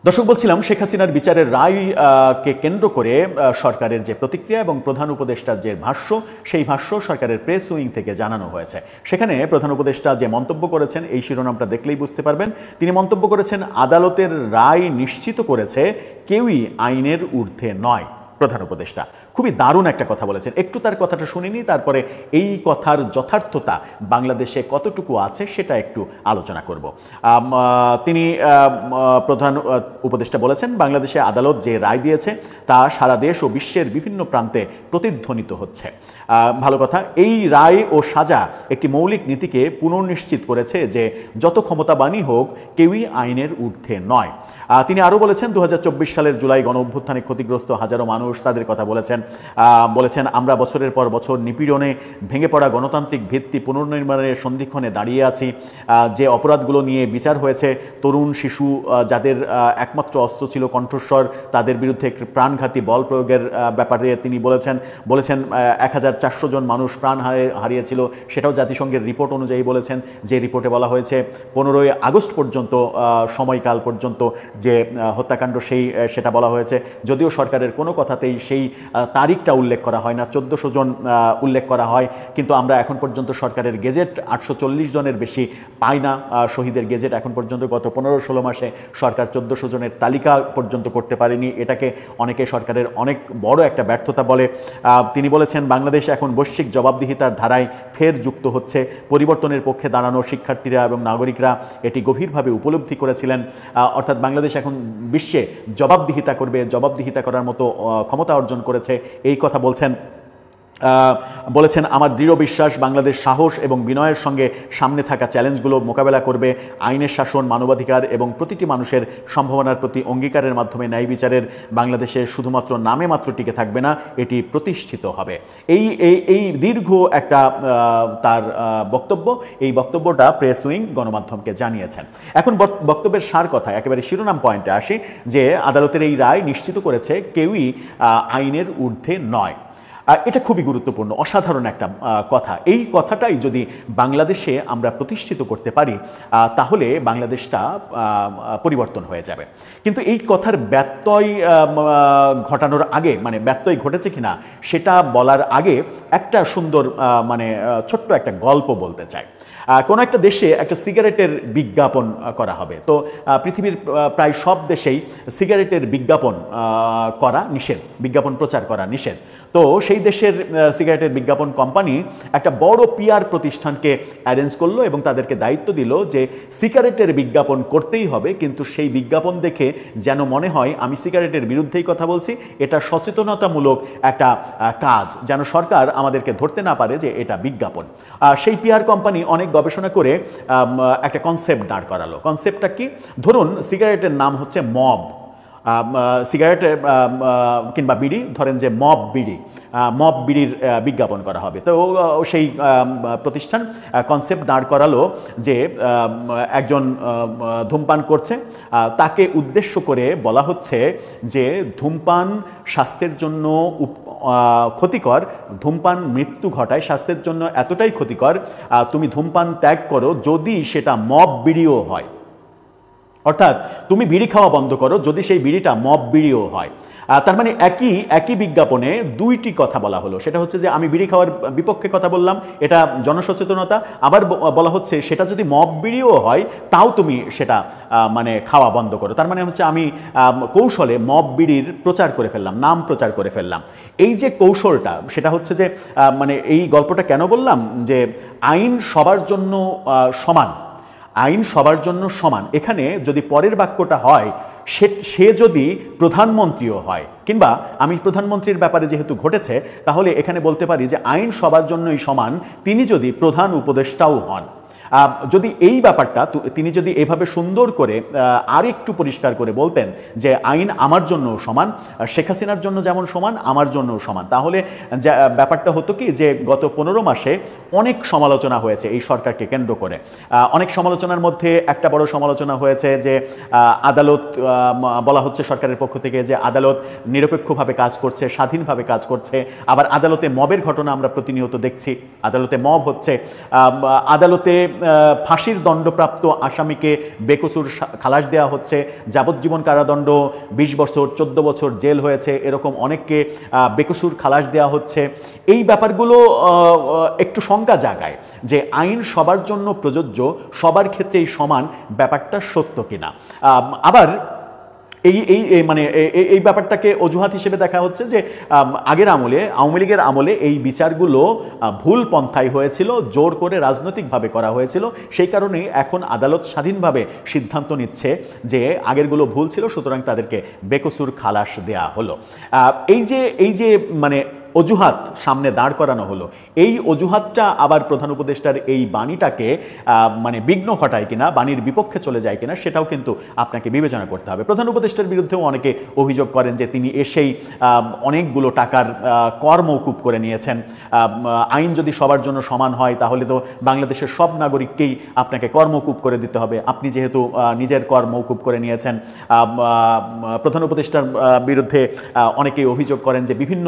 দর্শক, বলছিলাম শেখ হাসিনার বিচারের রায়কে কেন্দ্র করে সরকারের যে প্রতিক্রিয়া এবং প্রধান উপদেষ্টার যে ভাষ্য, সেই ভাষ্য সরকারের প্রেস উইং থেকে জানানো হয়েছে। সেখানে প্রধান উপদেষ্টা যে মন্তব্য করেছেন, এই শিরোনামটা দেখলেই বুঝতে পারবেন। তিনি মন্তব্য করেছেন, আদালতের রায় নিশ্চিত করেছে কেউই আইনের ঊর্ধ্বে নয়। প্রধান উপদেষ্টা খুবই দারুণ একটা কথা বলেছেন। একটু তার কথাটা শুনিনি, তারপরে এই কথার যথার্থতা বাংলাদেশে কতটুকু আছে সেটা একটু আলোচনা করব। তিনি প্রধান উপদেষ্টা বলেছেন, বাংলাদেশে আদালত যে রায় দিয়েছে তা সারা দেশ ও বিশ্বের বিভিন্ন প্রান্তে প্রতিধ্বনিত হচ্ছে। ভালো কথা। এই রায় ও সাজা একটি মৌলিক নীতিকে পুনর্নিশ্চিত করেছে যে যত ক্ষমতাবানই হোক কেউই আইনের ঊর্ধ্বে নয়। তিনি আরও বলেছেন, 2024 সালের জুলাই গণ অভ্যুত্থানে ক্ষতিগ্রস্ত হাজারো মানুষ, তাদের কথা বলেছেন আমরা বছরের পর বছর নিপীড়নে ভেঙে পড়া গণতান্ত্রিক ভিত্তি পুনর্নির্মাণের সন্ধিক্ষণে দাঁড়িয়ে আছি। যে অপরাধগুলো নিয়ে বিচার হয়েছে, তরুণ শিশু যাদের একমাত্র অস্ত্র ছিল কণ্ঠস্বর, তাদের বিরুদ্ধে প্রাণঘাতী বল প্রয়োগের ব্যাপারে তিনি বলেছেন 1400 জন মানুষ প্রাণ হারিয়েছিল, সেটাও জাতিসংঘের রিপোর্ট অনুযায়ী বলেছেন। যে রিপোর্টে বলা হয়েছে 15ই আগস্ট পর্যন্ত সময়কাল পর্যন্ত যে হত্যাকাণ্ড সেটা বলা হয়েছে, যদিও সরকারের কোনো কথাতেই সেই তারিখটা উল্লেখ করা হয় না, 1400 জন উল্লেখ করা হয়, কিন্তু আমরা এখন পর্যন্ত সরকারের গেজেট 840 জনের বেশি পাই না। শহীদের গেজেট এখন পর্যন্ত গত 15-16 মাসে সরকার 1400 জনের তালিকা পর্যন্ত করতে পারেনি। এটাকে অনেকে সরকারের অনেক বড় একটা ব্যর্থতা বলে। তিনি বলেছেন, বাংলাদেশ এখন বৈশ্বিক জবাবদিহিতার ধারায় ফের যুক্ত হচ্ছে। পরিবর্তনের পক্ষে দাঁড়ানো শিক্ষার্থীরা এবং নাগরিকরা এটি গভীরভাবে উপলব্ধি করেছিলেন। অর্থাৎ বাংলাদেশ এখন বিশ্বে জবাবদিহিতা করবে, জবাবদিহিতা করার মতো ক্ষমতা অর্জন করেছে, এই কথা বলেছেন। আমার দৃঢ় বিশ্বাস বাংলাদেশ সাহস এবং বিনয়ের সঙ্গে সামনে থাকা চ্যালেঞ্জগুলো মোকাবেলা করবে। আইনের শাসন, মানবাধিকার এবং প্রতিটি মানুষের সম্ভাবনার প্রতি অঙ্গীকারের মাধ্যমে ন্যায় বিচারের বাংলাদেশে শুধুমাত্র নামে মাত্র টিকে থাকবে না, এটি প্রতিষ্ঠিত হবে। এই দীর্ঘ একটা তার বক্তব্য, এই বক্তব্যটা প্রেস উইং গণমাধ্যমকে জানিয়েছেন। এখন বক্তব্যের সার কথা, একেবারে শিরোনাম পয়েন্টে আসি, যে আদালতের এই রায় নিশ্চিত করেছে কেউই আইনের ঊর্ধ্বে নয়। এটা খুবই গুরুত্বপূর্ণ, অসাধারণ একটা কথা। এই কথাটাই যদি বাংলাদেশে আমরা প্রতিষ্ঠিত করতে পারি, তাহলে বাংলাদেশটা পরিবর্তন হয়ে যাবে। কিন্তু এই কথার ব্যত্যয় ঘটানোর আগে, মানে ব্যত্যয় ঘটেছে কিনা সেটা বলার আগে একটা সুন্দর ছোট্ট একটা গল্প বলতে চাই। কোনো একটা দেশে একটা সিগারেটের বিজ্ঞাপন করা হবে। তো পৃথিবীর প্রায় সব দেশেই সিগারেটের বিজ্ঞাপন করা নিষেধ, বিজ্ঞাপন প্রচার করা নিষেধ। তো সেই দেশের সিগারেটের বিজ্ঞাপন কোম্পানি একটা বড় পিআর প্রতিষ্ঠানকে অ্যারেঞ্জ করলো এবং তাদেরকে দায়িত্ব দিল যে সিগারেটের বিজ্ঞাপন করতেই হবে, কিন্তু সেই বিজ্ঞাপন দেখে যেন মনে হয় আমি সিগারেটের বিরুদ্ধেই কথা বলছি, এটা সচেতনতামূলক একটা কাজ, যেন সরকার আমাদেরকে ধরতে না পারে যে এটা বিজ্ঞাপন। সেই পিআর কোম্পানি অনেক গবেষণা করে একটা কনসেপ্ট দাঁড় করালো। কনসেপ্টটা কি? ধরুন সিগারেটের নাম হচ্ছে মব। সিগারেটের কিংবা বিড়ি, ধরেন যে মব বিড়ির বিজ্ঞাপন করা হবে। তো সেই প্রতিষ্ঠান কনসেপ্ট দাঁড় করালো যে একজন ধূমপান করছে, তাকে উদ্দেশ্য করে বলা হচ্ছে যে ধূমপান স্বাস্থ্যের জন্য ক্ষতিকর, ধূমপান মৃত্যু ঘটায়, স্বাস্থ্যের জন্য এতটাই ক্ষতিকর, তুমি ধূমপান ত্যাগ করো যদি সেটা মব বিড়িও হয়। অর্থাৎ তুমি বিড়ি খাওয়া বন্ধ করো যদি সেই বিড়িটা মব বিড়িও হয়। তার মানে একই বিজ্ঞাপনে দুইটি কথা বলা হলো। সেটা হচ্ছে যে আমি বিড়ি খাওয়ার বিপক্ষে কথা বললাম, এটা জনসচেতনতা, আবার বলা হচ্ছে সেটা যদি মব বিড়িও হয় তাও তুমি সেটা খাওয়া বন্ধ করো। তার মানে হচ্ছে আমি কৌশলে মব বিড়ির প্রচার করে ফেললাম, নাম প্রচার করে ফেললাম। এই যে কৌশলটা, সেটা হচ্ছে যে এই গল্পটা কেন বললাম, যে আইন সবার জন্য সমান, আইন সবার জন্য সমান। এখানে যদি পরের বাক্যটা হয় সে যদি প্রধানমন্ত্রীও হয়, কিংবা আমি প্রধানমন্ত্রীর ব্যাপারে যেহেতু ঘটেছে, তাহলে এখানে বলতে পারি যে আইন সবার জন্যই সমান, তিনি যদি প্রধান উপদেষ্টাও হন। যদি এই ব্যাপারটা তিনি যদি এভাবে সুন্দর করে আর একটু পরিষ্কার করে বলতেন যে আইন আমার জন্যও সমান, শেখ হাসিনার জন্য যেমন সমান আমার জন্যও সমান, তাহলে ব্যাপারটা হতো কি যে গত 15 মাসে অনেক সমালোচনা হয়েছে এই সরকারকে কেন্দ্র করে। অনেক সমালোচনার মধ্যে একটা বড় সমালোচনা হয়েছে যে আদালত, বলা হচ্ছে সরকারের পক্ষ থেকে যে আদালত নিরপেক্ষভাবে কাজ করছে, স্বাধীনভাবে কাজ করছে। আবার আদালতে মবের ঘটনা আমরা প্রতিনিয়ত দেখছি, আদালতে মব হচ্ছে, আদালতে ফাঁসির দণ্ডপ্রাপ্ত আসামিকে বেকসুর খালাস দেওয়া হচ্ছে, যাবজ্জীবন কারাদণ্ড 20 বছর 14 বছর জেল হয়েছে এরকম অনেককে বেকসুর খালাস দেওয়া হচ্ছে। এই ব্যাপারগুলো একটু শঙ্কা জাগায় যে আইন সবার জন্য প্রযোজ্য, সবার ক্ষেত্রেই সমান, ব্যাপারটা সত্য কিনা। আবার এই ব্যাপারটাকে অজুহাত হিসেবে দেখা হচ্ছে যে আগের আমলে, আওয়ামী লীগের আমলে এই বিচারগুলো ভুল পন্থায় হয়েছিল, জোর করে রাজনৈতিকভাবে করা হয়েছিল, সেই কারণেই এখন আদালত স্বাধীনভাবে সিদ্ধান্ত নিচ্ছে যে আগেরগুলো ভুল ছিল, সুতরাং তাদেরকে বেকসুর খালাস দেয়া হলো। এই যে মানে অজুহাত সামনে দাঁড় করানো হলো, এই অজুহাতটা আবার প্রধান উপদেষ্টার এই বাণীটাকে মানে বিঘ্ন ঘটায় কিনা, বাণীর বিপক্ষে চলে যায় কিনা, সেটাও কিন্তু আপনাকে বিবেচনা করতে হবে। প্রধান উপদেষ্টার বিরুদ্ধেও অনেকে অভিযোগ করেন যে তিনি এসেই অনেকগুলো টাকার কর মওকুফ করে নিয়েছেন। আইন যদি সবার জন্য সমান হয় তাহলে তো বাংলাদেশের সব নাগরিককেই আপনাকে কর মওকুফ করে দিতে হবে। আপনি যেহেতু নিজের কর মওকুফ করে নিয়েছেন। প্রধান উপদেষ্টার বিরুদ্ধে অনেকেই অভিযোগ করেন যে বিভিন্ন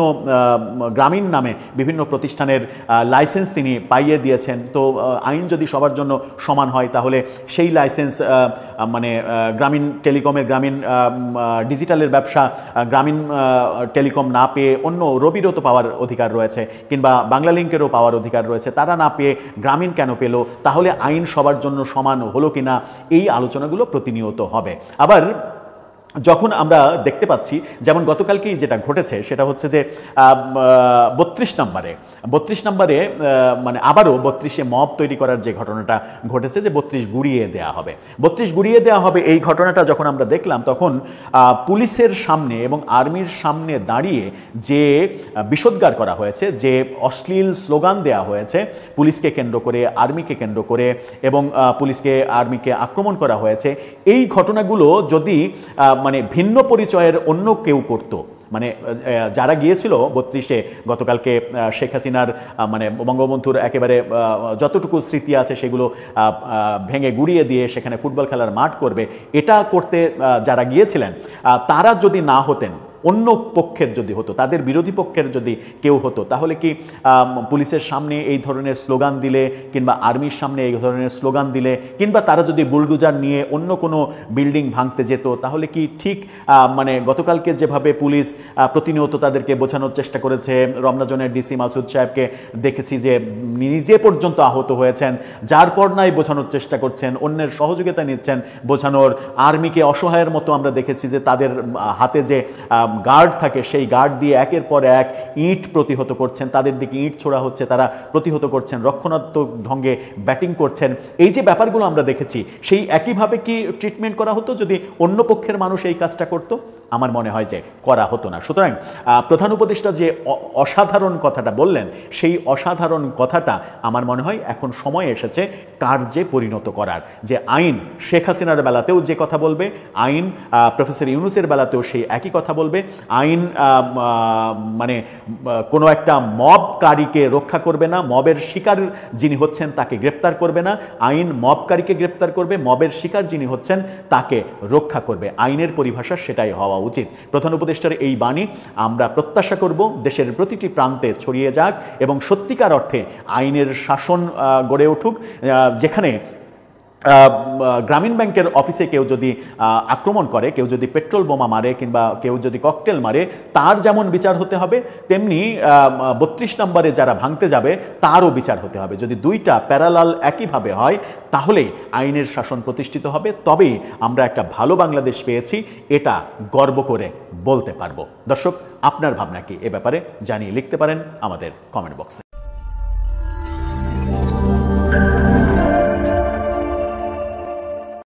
গ্রামীণ নামে বিভিন্ন প্রতিষ্ঠানের লাইসেন্স তিনি পাইয়ে দিয়েছেন। তো আইন যদি সবার জন্য সমান হয় তাহলে সেই লাইসেন্স মানে গ্রামীণ টেলিকমের, গ্রামীণ ডিজিটালের ব্যবসা গ্রামীণ টেলিকম না পেয়ে অন্য রবিরও তো পাওয়ার অধিকার রয়েছে, কিংবা বাংলালিংকেরও পাওয়ার অধিকার রয়েছে, তারা না পেয়ে গ্রামীণ কেন পেল? তাহলে আইন সবার জন্য সমান হলো কিনা, এই আলোচনাগুলো প্রতিনিয়ত হবে। আবার যখন আমরা দেখতে পাচ্ছি, যেমন গতকালকেই যেটা ঘটেছে সেটা হচ্ছে যে 32 নম্বরে মানে আবারও 32-এ মব তৈরি করার যে ঘটনাটা ঘটেছে, যে 32 গুড়িয়ে দেওয়া হবে, এই ঘটনাটা যখন আমরা দেখলাম তখন পুলিশের সামনে এবং আর্মির সামনে দাঁড়িয়ে যে বিষোদ্গার করা হয়েছে, যে অশ্লীল স্লোগান দেওয়া হয়েছে পুলিশকে কেন্দ্র করে, আর্মিকে কেন্দ্র করে, এবং পুলিশকে আর্মিকে আক্রমণ করা হয়েছে, এই ঘটনাগুলো যদি মানে ভিন্ন পরিচয়ের অন্য কেউ করত, মানে যারা গিয়েছিল 32-এ গতকালকে শেখ হাসিনার মানে বঙ্গবন্ধুর একেবারে যতটুকু স্মৃতি আছে সেগুলো ভেঙে গুড়িয়ে দিয়ে সেখানে ফুটবল খেলার মাঠ করবে, এটা করতে যারা গিয়েছিলেন তারা যদি না হতেন, অন্য পক্ষের যদি হতো, তাদের বিরোধী পক্ষের যদি কেউ হতো, তাহলে কি পুলিশের সামনে এই ধরনের স্লোগান দিলে, কিংবা আর্মির সামনে এই ধরনের স্লোগান দিলে, কিংবা তারা যদি বুলডোজার নিয়ে অন্য কোনো বিল্ডিং ভাঙতে যেত, তাহলে কি ঠিক মানে গতকালকে যেভাবে পুলিশ প্রতিনিয়ত তাদেরকে বোঝানোর চেষ্টা করেছে, রমনা জোনের ডিসি মাসুদ সাহেবকে দেখেছি যে নিজে পর্যন্ত আহত হয়েছেন, যার পর নাই বোঝানোর চেষ্টা করছেন, অন্যের সহযোগিতা নিচ্ছেন বোঝানোর, আর্মিকে অসহায়ের মতো আমরা দেখেছি যে তাদের হাতে যে গার্ড থাকে সেই গার্ড দিয়ে একের পর এক ইট প্রতিহত করছেন, তাদের দিকে ইট ছোড়া হচ্ছে, তারা প্রতিহত করছেন, রক্ষণাত্মক ঢঙ্গে ব্যাটিং করছেন। এই যে ব্যাপারগুলো আমরা দেখেছি, সেই একইভাবে কি ট্রিটমেন্ট করা হতো যদি অন্য পক্ষের মানুষ এই কাজটা করত? আমার মনে হয় যে করা হতো না। সুতরাং প্রধান উপদেষ্টা যে অসাধারণ কথাটা বললেন, সেই অসাধারণ কথাটা আমার মনে হয় এখন সময় এসেছে কার্যে পরিণত করার। যে আইন শেখ হাসিনার বেলাতেও যে কথা বলবে, আইন প্রফেসর ইউনূসের বেলাতেও সেই একই কথা বলবে, আইন মানে কোনো একটা মবকারীকে রক্ষা করবে না, মবের শিকার যিনি হচ্ছেন তাকে গ্রেপ্তার করবে না, আইন মবকারীকে গ্রেপ্তার করবে, মবের শিকার যিনি হচ্ছেন তাকে রক্ষা করবে। আইনের পরিভাষা সেটাই হওয়া উচিত। প্রধান উপদেষ্টার এই বাণী আমরা প্রত্যাশা করব দেশের প্রতিটি প্রান্তে ছড়িয়ে যাক এবং সত্যিকার অর্থে আইনের শাসন গড়ে উঠুক, যেখানে গ্রামীণ ব্যাংকের অফিসে কেউ যদি আক্রমণ করে, কেউ যদি পেট্রোল বোমা মারে, কিংবা কেউ যদি ককটেল মারে, তার যেমন বিচার হতে হবে, তেমনি 32 নম্বরে যারা ভাঙতে যাবে তারও বিচার হতে হবে। যদি দুইটা প্যারালাল একইভাবে হয় তাহলে আইনের শাসন প্রতিষ্ঠিত হবে, তবেই আমরা একটা ভালো বাংলাদেশ পেয়েছি, এটা গর্ব করে বলতে পারবো। দর্শক, আপনার ভাবনা কি এ ব্যাপারে জানিয়ে লিখতে পারেন আমাদের কমেন্ট বক্সে।